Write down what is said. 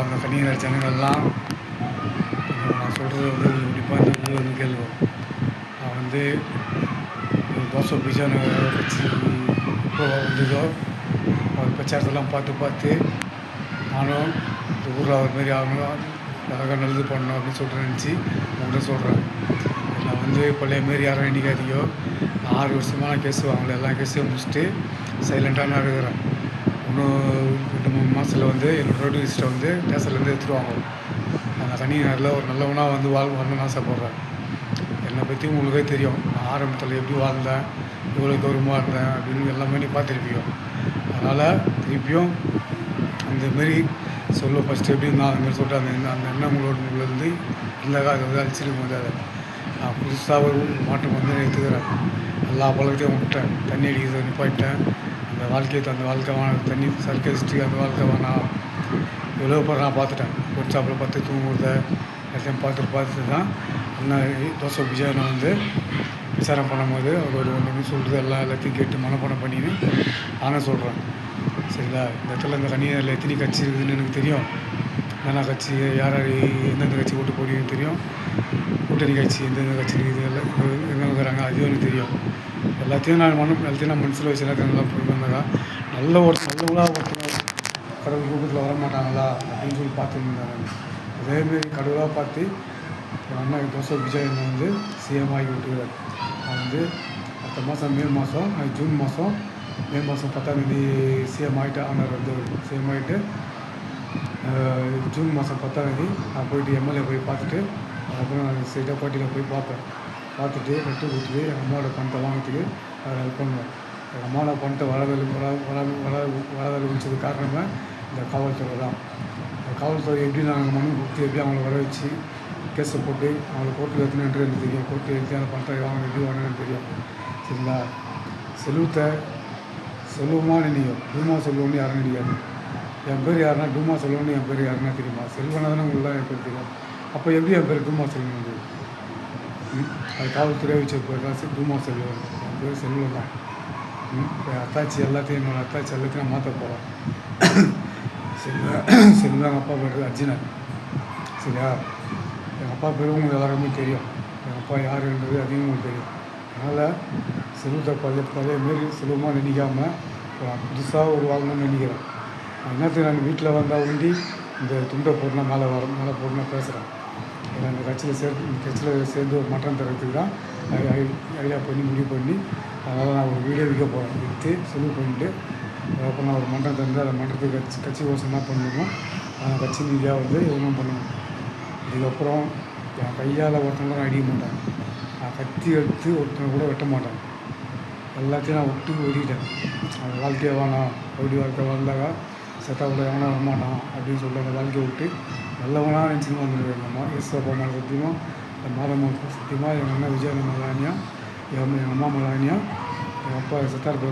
அந்த கன்னியாகுமரி ஜனங்கள்லாம் நான் சொல்கிறது வந்து கண்டிப்பாக இந்த ஊர் வந்து கேள்வி. நான் வந்து தோசை பிஜான கட்சி எப்போ வந்ததோ அவர் பிரச்சாரத்தெல்லாம் பார்த்து நானும் இந்த ஊரில் அவர் மாரி ஆகணும், அழகாக நல்லது பண்ணணும் அப்படின்னு சொல்லிட்டு நினச்சி உங்கள்கிட்ட சொல்கிறேன். நான் வந்து பழைய மாரி யாரும் நினைக்காதீங்க. 6 வருஷமாக நான் கேஸ் வாங்கல, எல்லா கேஸையும் முடிச்சுட்டு சைலண்ட்டாக நான் இருக்கிறேன். இன்னும் 2-3 மாதத்தில் வந்து என்னோடய ரோடு லிஸ்ட்டை வந்து ஸ்டேஷன்லேருந்து எடுத்துருவாங்க. அந்த கன்னியாகுமரியில் ஒரு நல்லவனாக வந்து வரணும்னு ஆசைப்பட்றேன். என்னை பற்றி உங்களுக்கே தெரியும். நான் ஆரம்பத்தில் எப்படி வாழ்ந்தேன், எவ்வளோ கௌரவமாக இருந்தேன் அப்படின்னு எல்லாமே நீ பார்த்துருப்பீங்க. அதனால் திருப்பியும் அந்தமாரி சொல்ல ஃபஸ்ட்டு எப்படி நான் அந்தமாரி சொல்லிட்டு அந்த எண்ணம் உங்களோடலேருந்து இல்லைக்கா அதை வந்து அழிச்சிருக்க முடியாது. நான் புதுசாக ஒரு மாற்றம் வந்து எடுத்துக்கிறேன். எல்லா பழக்கத்தையும் விட்டேன். தண்ணி அடிக்கிறத நிப்பாட்டேன். அந்த வாழ்க்கை வேணாம், தண்ணி சர்க்கடிச்சிட்டு அந்த வாழ்க்கை வேணாம். எவ்வளோ பேர் நான் பார்த்துட்டேன். ஒரு சாப்பில் பார்த்து தூங்குறத எல்லாத்தையும் பார்த்துட்டு தான் அண்ணன் தோசை விஜயனை வந்து விசாரணை பண்ணும்போது அவர் ஒரு ஒன்று சொல்கிறது எல்லாத்தையும் கேட்டு மனப்பாடம் பண்ணின்னு நானே சொல்கிறேன். சரிங்களா? இந்த இடத்துல இந்த கன்னியாகுமரியில் எத்தனை கட்சி இருக்குதுன்னு எனக்கு தெரியும். என்னென்ன கட்சி, யார் எந்தெந்த கட்சி ஓட்டு போடுவீங்கன்னு தெரியும். கூட்டணி கட்சி எந்தெந்த கட்சி இருக்குது, எல்லாம் எங்கே இருக்கிறாங்க அதுவும் எனக்கு தெரியும். எல்லாத்தையும் நான் மனசில் வச்சு எல்லாத்தையும் நல்லா போய் வந்தாக்கா நல்லவங்களாக ஒருத்தர் கடவுள் ரூபத்தில் வரமாட்டாங்களா அப்படின்னு சொல்லி பார்த்துருந்தாங்க. அதேமாரி கடவுளாக பார்த்து என் அண்ணன் தோசை விஜயன் வந்து சிஎம் ஆகி விட்டுக்கிறார். நான் வந்து அடுத்த மாதம் ஜூன் மாதம் மே மாதம் 10ஆம் சிஎம் ஆகிட்டு ஆனர் வந்து சிஎம் ஆகிட்டு ஜூன் மாதம் 10ஆம் நான் போயிட்டு எம்எல்ஏ போய் பார்த்துட்டு அதுக்கப்புறம் நான் ஸ்ட்ரெயிட்டாக பாட்டியில் போய் பார்த்துட்டு வெட்டு கொடுத்துட்டு எங்கள் அம்மாவோட பணத்தை வாங்கிறதுக்கு அதை ஹெல்ப் பண்ணுவேன். எங்கள் அம்மாவோட பணத்தை வராதல் விழிச்சதுக்கு காரணமே இந்த காவல்துறை தான். இந்த காவல்துறை எப்படி நாங்கள் மனு கொடுத்து எப்படி அவங்கள வர வச்சு கேஸை போட்டு அவங்களை கோர்ட்டில் எடுத்துன்னு எனக்கு தெரியும். கோர்ட்டில் எடுத்து அந்த பணத்தை எப்படி வாங்கினு தெரியும். சரிங்களா? செல்வமாக நினைக்கும். டூமா செல்வம்னு யாரும் நினைக்காது. என் பேர் யாருன்னா டூமா செல்வம்னு என் பேர் யாருன்னா தெரியுமா? செல்வனா தானே உங்களுக்குலாம் என் பேர் தெரியும். அப்போ எப்படி என் பேர் டூமா செல்வம் வந்து அது காவல்துறை வச்ச பேர் தான் டூமா செல்வம். என் பேர் செல்வம் தான். இப்போ அத்தாச்சி எல்லாத்தையும் என்னோடய அத்தாச்சி எல்லாத்தையும் நான் மாற்ற போகிறேன். செல்வம் எங்கள் அப்பா பேர் அர்ஜுனன். சரியா? எங்கள் அப்பா பேரும் உங்களுக்கு எல்லாருமே தெரியும். எங்கள் அப்பா யாருன்றது அதிகமாக உங்களுக்கு தெரியும். அதனால் செல்வத்தை பழைய மாரி செல்வமாக நினைக்காமல் புதுசாக ஒரு வாங்கணும்னு நினைக்கிறேன். என்னத்துக்கு நான் வீட்டில் வந்தால் உண்டி இந்த துண்டை போடணும் மேலே போடணும் பேசுகிறேன். இந்த கட்சியில் சேர்ந்து ஒரு மாற்றம் தரத்துக்கு தான் ஐடியா பண்ணி முடிவு பண்ணி அதனால் நான் ஒரு வீடியோ விற்க போகிறேன். விற்று செலவு பண்ணிட்டு அதுக்கப்புறம் நான் ஒரு மன்றம் தந்து அந்த மன்றத்துக்கு கட்சி கோஷம் என்ன பண்ணணும், அந்த கட்சி ரீதியாக வந்து எதுவும் பண்ணணும். இதுக்கப்புறம் என் கையால் ஒருத்தவங்க நான் அடிக்க மாட்டேன். நான் கத்தி எடுத்து ஒருத்தனை கூட வெட்ட மாட்டேன். எல்லாத்தையும் நான் விட்டு ஓடிட்டேன். அந்த வாழ்க்கையை வேணாம், அப்படி வாழ்க்கை வாழ்ந்தாக்கா செத்தா கூட எவனா வரமாட்டான் அப்படின்னு சொல்லிட்டு அந்த வாழ்க்கையை விட்டு நல்லவனாக நினச்சின்னு வந்துருக்கேன். நம்ம ஈஸ்வரப்பா மேலே சத்தியமாக இந்த மாதம் சத்தியமாக எங்கள் அண்ணன் விஜயன் மலானியா, எங்கள் அம்மா மலானியா, எங்கள் அப்பா செத்தார்